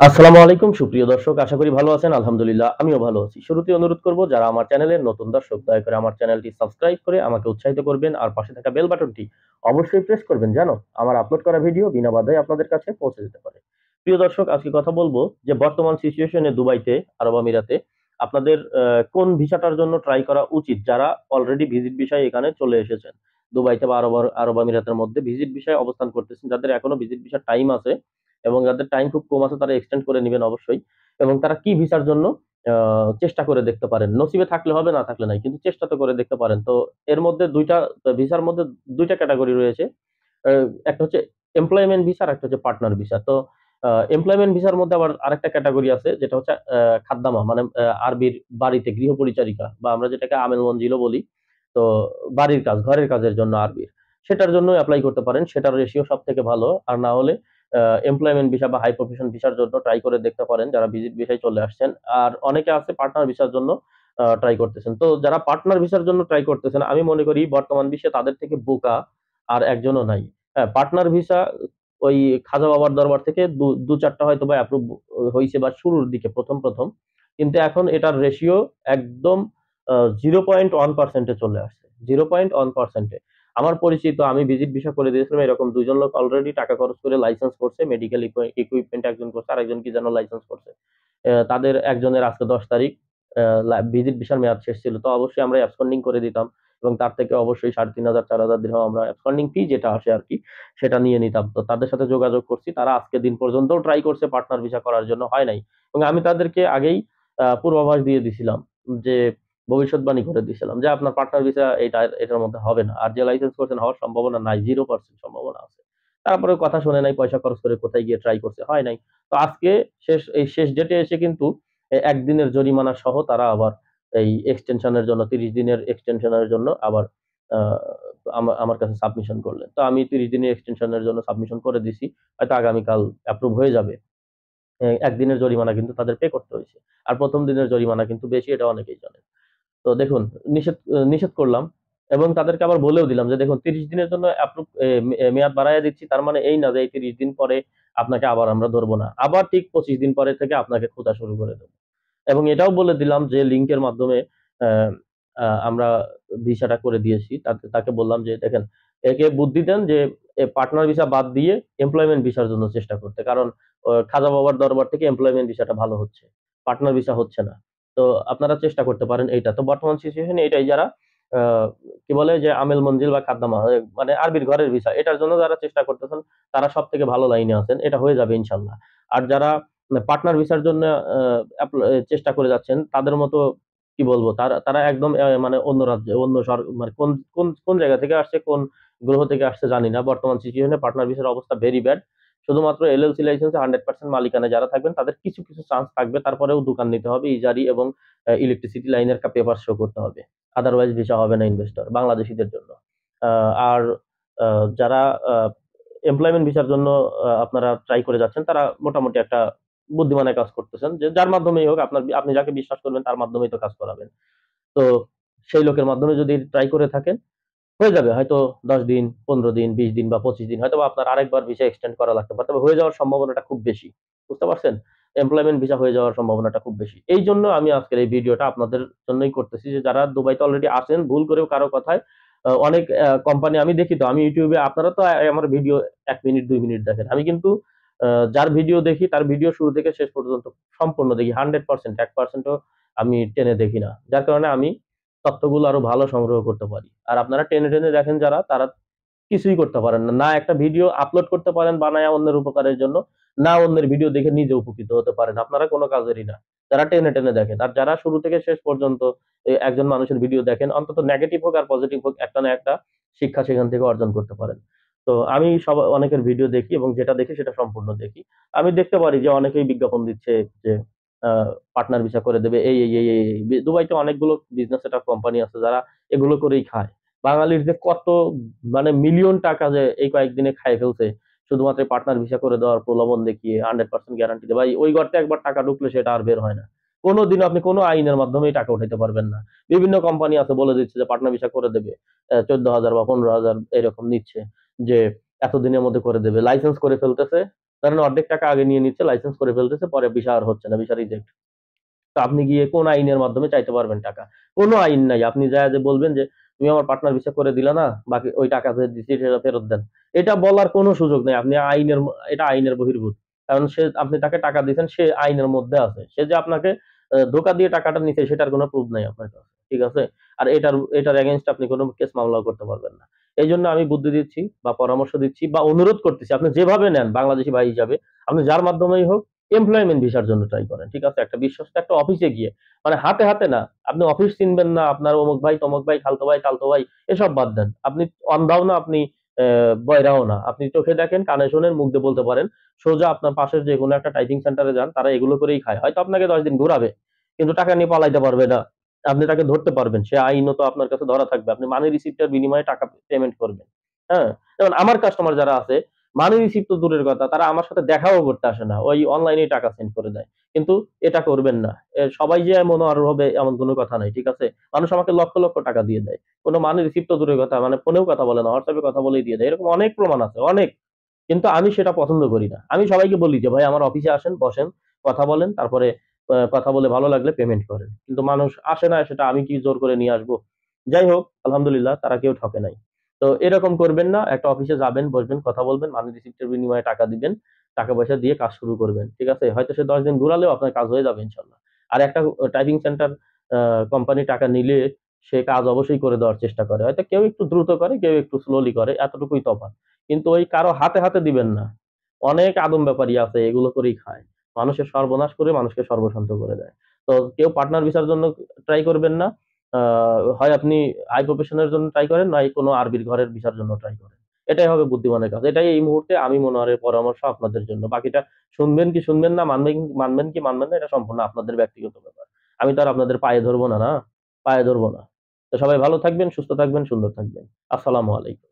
আসসালামু আলাইকুম সুপ্রিয় দর্শক, আশা করি ভালো আছেন। আলহামদুলিল্লাহ আমিও ভালো আছি। শুরুতেই অনুরোধ করব, যারা আমার চ্যানেলের নতুন দর্শক, দয়া করে আমার চ্যানেলটি সাবস্ক্রাইব করে আমাকে উৎসাহিত করবেন আর পাশে থাকা বেল বাটনটি অবশ্যই প্রেস করবেন যেন আমার আপলোড করা ভিডিও বিনা বাধায় আপনাদের কাছে পৌঁছে যেতে পারে। প্রিয় দর্শক, আজকে কথা বলবো যে বর্তমান সিচুয়েশনে দুবাইতে, আরব আমিরাতে আপনাদের কোন ভিসাটার জন্য ট্রাই করা উচিত, যারা অলরেডি ভিজিট ভিসায় এখানে চলে এসেছেন। দুবাইতে বা আরব আরব আমিরাতের মধ্যে ভিজিট ভিসায় অবস্থান করতেছেন, যাদের এখনো ভিজিট ভিসার টাইম আছে এবং যাদের টাইম খুব কম আছে তারা এক্সটেন্ড করে নিবেন অবশ্যই। এবং তারা কি ভিসার জন্য চেষ্টা করে দেখতে পারেন। নসিবে থাকলে হবে, না থাকলে নাই। কিন্তু চেষ্টা তো করে দেখতে পারেন। তো এর মধ্যে ২ টা ভিসার মধ্যে ২ টা ক্যাটেগরি রয়েছে। আ একটা হচ্ছে এমপ্লয়মেন্ট ভিসা আর একটা হচ্ছে পার্টনার ভিসা। তো এমপ্লয়মেন্ট ভিসার মধ্যে আবার আরেকটা ক্যাটেগরি আছে, যেটা হচ্ছে খাদ্দামা, মানে আরবির বাড়িতে গৃহপরিচারিকা বা আমরা যেটাকে আমেল মঞ্জিলও বলি। তো বাড়ির কাজ, ঘরের কাজের জন্য আরবির। সেটার জন্য এপ্লাই করতে পারেন। সেটার রেশিও সবথেকে ভালো। আর না হলে এমপ্লয়মেন্ট ভিসা বা হাই প্রফেশন ভিসার জন্য ট্রাই করে দেখতে পারেন, যারা ভিজিট ভিসায় চলে আসছেন। আর অনেকে আছে পার্টনার ভিসার জন্য ট্রাই করতেছেন। তো যারা পার্টনার ভিসার জন্য ট্রাই করতেছেন, আমি মনে করি বর্তমান বিশ্বে তাদের থেকে বোকা আর একজনও নাই। হ্যাঁ, পার্টনার ভিসা ওই খাজা বাবার দরবার থেকে ২-৪ টা হয়তোবা অ্যাপ্রুভ হইছে বা শুরুর দিকে ১ম। কিন্তু এখন এটার রেশিও একদম 0.1% এ চলে আসছে। 0.1% এ। আমার পরিচিত, আমি ভিজিট ভিসা করে দিয়েছিলাম, এরকম ২ জন লোক অলরেডি টাকা খরচ করে লাইসেন্স করছে। মেডিকেল ইকুইপমেন্ট একজন করছে, আরেকজন কি যেন লাইসেন্স করছে। তাদের একজনের আজকে ১০ তারিখ ভিজিট ভিসার মেয়াদ শেষ ছিল। তো অবশ্যই আমরা অ্যাবসকন্ডিং করে দিতাম এবং তার থেকে অবশ্যই ৩,৫০০ ৪,০০০ দিরহাম আমরা অ্যাবসকন্ডিং ফি যেটা আসে আরকি, সেটা নিয়ে নিতাম। তো তাদের সাথে যোগাযোগ করছি। তারা আজকে দিন পর্যন্তও ট্রাই করছে পার্টনার ভিসা করার জন্য, হয় নাই। এবং আমি তাদেরকে আগেই পূর্বাভাস দিয়ে দিছিলাম যে, ভবিষ্যৎবাণী করে দিছিলাম যে, আপনার পার্টনার ভিসা এটার মধ্যে হবে না। আর যে লাইসেন্স করছেন হওয়ার সম্ভাবনা নাই, 0% সম্ভাবনা আছে। তারপরেও কথা শুনে নাই, পয়সা খরচ করে কোথায় গিয়ে ট্রাই করছে, হয় নাই। তো আজকে শেষ ডেটে এসে কিন্তু ১ দিনের জরিমানা সহ তারা আবার এই এক্সটেনশনের জন্য, ৩০ দিনের এক্সটেনশনের জন্য আবার আ আমার কাছে সাবমিশন করলেন। তো আমি ৩০ দিনের এক্সটেনশনের জন্য সাবমিশন করে দিছি। হয়তো আগামীকাল অ্যাপ্রুভ হয়ে যাবে। ১ দিনের জরিমানা কিন্তু তাদের পে করতে হইছে। আর ১ম দিনের জরিমানা কিন্তু বেশি, এটা অনেকেই জানে। তো দেখুন, নিষেধ করলাম এবং তাদেরকে আবার বলেও দিলাম যে, দেখুন ৩০ দিনের জন্য অ্যাপ্রুভ এ মে মেয়াদ বাড়াইয়া দিচ্ছি। তার মানে এই না যে এই ৩০ দিন পরে আপনাকে আবার আমরা ধরব না। আবার ঠিক ২৫ দিন পরে থেকে আপনাকে খোঁজা শুরু করে দেব। এবং এটাও বলে দিলাম যে লিঙ্কের মাধ্যমে অ্যা আমরা ভিসাটা করে দিয়েছি। তাকে বললাম যে, দেখেন, একে বুদ্ধি দেন যে পার্টনার ভিসা বাদ দিয়ে এমপ্লয়মেন্ট ভিসার জন্য চেষ্টা করতে। কারণ খাজা বাবার দরবার থেকে এমপ্লয়মেন্ট ভিসাটা ভালো হচ্ছে। পার্টনার ভিসা হচ্ছে না। তো আপনারা চেষ্টা করতে পারেন এইটা। তো বর্তমান সিচুয়েশন এ এটাই, যারা আ কি বলে যে আমেল মঞ্জিল বা খাদ্দামা, মানে আরবির ঘরের ভিসা, এটার জন্য যারা চেষ্টা করতেছেন তারা সবথেকে ভালো লাইনে আছেন। এটা হয়ে যাবে ইনশাআল্লাহ। আর যারা পার্টনার ভিসার জন্য আ চেষ্টা করে যাচ্ছেন, তাদের মতো কি বলবো, তারা তারা একদম মানে অন্য রাজ্যে, অন্য মানে কোন জায়গা থেকে আসছে, কোন গ্রহ থেকে আসছে জানি না। বর্তমান সিচুয়েশনে পার্টনার ভিসার অবস্থা ভেরি ব্যাড। শুধুমাত্র এলএলসি লাইসেন্সে 100% মালিকানায় যারা থাকবেন তাদের কিছু চান্স থাকবে। তারপরেও দোকান নিতে হবে, ইজারি এবং ইলেকট্রিসিটি লাইনের পেপার শো করতে হবে। আদারওয়াইজ ভিসা হবে না ইনভেস্টর বাংলাদেশীদের জন্য। আ আর আ যারা আ এমপ্লয়মেন্ট ভিসার জন্য আপনারা ট্রাই করে যাচ্ছেন, তারা মোটামুটি একটা বুদ্ধিমানের কাজ করতেছেন, যে যার মাধ্যমেই হোক, আপনি যাকে বিশ্বাস করবেন তার মাধ্যমেই তো কাজ করাবেন। তো সেই লোকের মাধ্যমে যদি ট্রাই করে থাকেন, হয়ে যাবে হয়তো ১০ দিন, ১৫ দিন, ২০ দিন বা ২৫ দিন, হয়তোবা আপনার আরেকবার ভিসা এক্সটেন্ড করা লাগতে পারে। তবে হয়ে যাওয়ার সম্ভাবনাটা খুব বেশি। বুঝতে পারছেন? এমপ্লয়মেন্ট ভিসা হয়ে যাওয়ার সম্ভাবনাটা খুব বেশি। এইজন্য আমি আজকের এই ভিডিওটা আপনাদের জন্যই করতেছি, যে যারা দুবাইতে অলরেডি আছেন, ভুল করেও কারো কথায় অনেক কোম্পানি আমি দেখি, তো আমি YouTube এ, আপনারা তো আমার ভিডিও ১ মিনিট ২ মিনিট দেখেন। আমি কিন্তু যার ভিডিও দেখি তার ভিডিও শুরু থেকে শেষ পর্যন্ত সম্পূর্ণ দেখি। 100% 1% ও আমি টেনে দেখি না। যার কারণে আমি তথ্যগুলো আরো ভালো সংগ্রহ করতে পারি। আর আপনারা টেনে দেখেন যারা, তারা কিছুই করতে পারেন না। না একটা ভিডিও আপলোড করতে পারেন বানায়া অন্যের উপকারের জন্য, না অন্যের ভিডিও দেখে নিজে উপকৃত হতে পারেন। আপনারা কোন কাজেরই না। যারা টেনে দেখেন। আর যারা শুরু থেকে শেষ পর্যন্ত একজন মানুষের ভিডিও দেখেন, অন্তত নেগেটিভ হোক আর পজিটিভ হোক, একটা না একটা শিক্ষা সেখান থেকে অর্জন করতে পারেন। তো আমি অনেকের ভিডিও দেখি এবং যেটা দেখি সেটা সম্পূর্ণ দেখি। আমি দেখতে পারি যে অনেকেই বিজ্ঞাপন দিচ্ছে যে আ পার্টনার ভিসা করে দেবে, এই। দুবাইতে অনেকগুলো বিজনেস সেটআপ কোম্পানি আছে যারা এগুলো করেই খায়। বাঙালির যে কত, মানে মিলিয়ন টাকা যে এই কয়েকদিনে খাইয়ে ফেলছে শুধুমাত্র পার্টনার ভিসা করে দেওয়ার প্রলোভন দেখিয়ে, 100% গ্যারান্টি দিয়ে। ভাই, ওই গর্তে একবার টাকা ঢুকলে সেটা আর বের হয় না। কোনদিনও আপনি কোন আইনের মাধ্যমেই টাকা উঠাইতে পারবেন না। বিভিন্ন কোম্পানি আছে বলে দিচ্ছে যে পার্টনার ভিসা করে দেবে। ১৪,০০০ বা ১৫,০০০ এরকম নিচ্ছে, যে এতদিনের মধ্যে করে দেবে। লাইসেন্স করে ফেলতেছে। ধরেন অর্ধেক টাকা আগে নিয়ে নিচ্ছে, লাইসেন্স করে ফেলতেছে, পরে ভিসা আর হচ্ছে না, ভিসা রিজেক্ট। তো আপনি গিয়ে কোন আইনের মাধ্যমে চাইতে পারবেন টাকা? কোনো আইন নাই। আপনি যায়া যে বলবেন যে, "তুমি আমার পার্টনার ভিসা করে দিলা না, বাকি ওই টাকা যে দিছি সেটা ফেরত দেন।" এটা বলার কোনো সুযোগ নেই। আপনি এটা আইনের বহির্ভূত। কারণ আপনি তাকে টাকা দিছেন, সে আইনের মধ্যে আছে। সে যে আপনাকে ধোঁকা দিয়ে টাকাটা নিছে সেটার কোনো প্রুফ নাই আপনার কাছে। ঠিক আছে? আর এটার এগেইনস্ট আপনি কোনো কেস মামলাও করতে পারবেন না। এইজন্য আমি বুদ্ধি দিচ্ছি বা পরামর্শ দিচ্ছি বা অনুরোধ করতেছি, আপনি যেভাবে নেন বাংলাদেশী ভাই হিসাবে, আপনি যার মাধ্যমেই হোক এমপ্লয়মেন্ট ভিসার জন্য ট্রাই করেন। ঠিক আছে? একটা বিশ্বস্ত একটা অফিসে গিয়ে, মানে হাতে, হাতে না। আপনি অফিস চিনবেন না, আপনার অমুক ভাই, তমুক ভাই, খালতো ভাই, তালতো ভাই এসব বাদ দেন। আপনি অন্ধাও না, আপনি বয়রাও না। আপনি চোখে দেখেন, কানে শোনেন, মুখ দিয়ে বলতে পারেন। সোজা আপনার পাশের যেকোনো একটা টাইপিং সেন্টারে যান, তারা এগুলো করেই খায়। হয়তো আপনাকে ১০ দিন ঘুরাবে, কিন্তু টাকা নিয়ে পালাইতে পারবে না। আপনি তাকে ধরতে পারবেন। সে আইনত আপনার কাছে ধরা থাকবে। আপনি মানি রিসিপ্টের বিনিময়ে টাকা পেমেন্ট করবেন। হ্যাঁ? যেমন আমার কাস্টমার যারা আছে, মানি রিসিপ্ট তো দূরের কথা, তারা আমার সাথে দেখাও করতে আসে না। ওই অনলাইনেই টাকা সেন্ড করে দেয়। কিন্তু এটা করবেন না। সবাই যে মনোয়ার হবে এমন কোনো কথা নাই। ঠিক আছে? মানুষ আমাকে লক্ষ, লক্ষ টাকা দিয়ে দেয়। কোন মানি রিসিপ্ট তো দূরের কথা, মানে ফোনেও কথা বলে না, WhatsApp এ কথা বলেই দিয়ে দেয়। এরকম অনেক প্রমাণ আছে, অনেক। কিন্তু আমি সেটা পছন্দ করি না। আমি সবাইকে বলি যে, "ভাই আমার অফিসে আসেন, বসেন, কথা বলেন। তারপরে কথা বলে ভালো লাগলে পেমেন্ট করেন।" কিন্তু মানুষ আসে না, সেটা আমি কি জোর করে নিয়ে আসবো? যাই হোক, আলহামদুলিল্লাহ তারা কেউ ঠকে নাই। তো এরকম করবেন না। একটা অফিসে যাবেন, বসবেন, কথা বলবেন, মানি রিসিপ্টের বিনিময়ে টাকা দিবেন। টাকা-পয়সা দিয়ে কাজ শুরু করবেন। ঠিক আছে? হয়তো সে ১০ দিন ঘুরালেও আপনার কাজ হয়ে যাবে ইনশাআল্লাহ। আর একটা টাইপিং সেন্টার আ কোম্পানি টাকা নিলে সে কাজ অবশ্যই করে দেওয়ার চেষ্টা করে। হয়তো কেউ একটু দ্রুত করে, কেউ একটু স্লোলি করে। এতটুকুই তফাৎ। কিন্তু ওই কারো হাতে, হাতে দিবেন না। অনেক আদম ব্যাপারী আছে এগুলো করেই খায়। মানুষের সর্বনাশ করে মানুষকে সর্বশান্ত করে দেয়। তো কেউ পার্টনার ভিসার জন্য ট্রাই করবেন না। আ হয় আপনি হাই প্রফেশন এর জন্য ট্রাই করেন, নয় কোনো আরবির ঘরের ভিসার জন্য ট্রাই করেন। এটাই হবে বুদ্ধিমানের কাজ। এটাই এই মুহূর্তে আমি মনোয়ারের পরামর্শ আপনাদের জন্য। বাকিটা শুনবেন কি শুনবেন না, মানবেন কি মানবেন না, এটা সম্পূর্ণ আপনাদের ব্যক্তিগত ব্যাপার। আমি তো আর আপনাদের পায়ে ধরব না, না? পায়ে ধরব না। তো সবাই ভালো থাকবেন, সুস্থ থাকবেন, সুন্দর থাকবেন। আসসালামু আলাইকুম।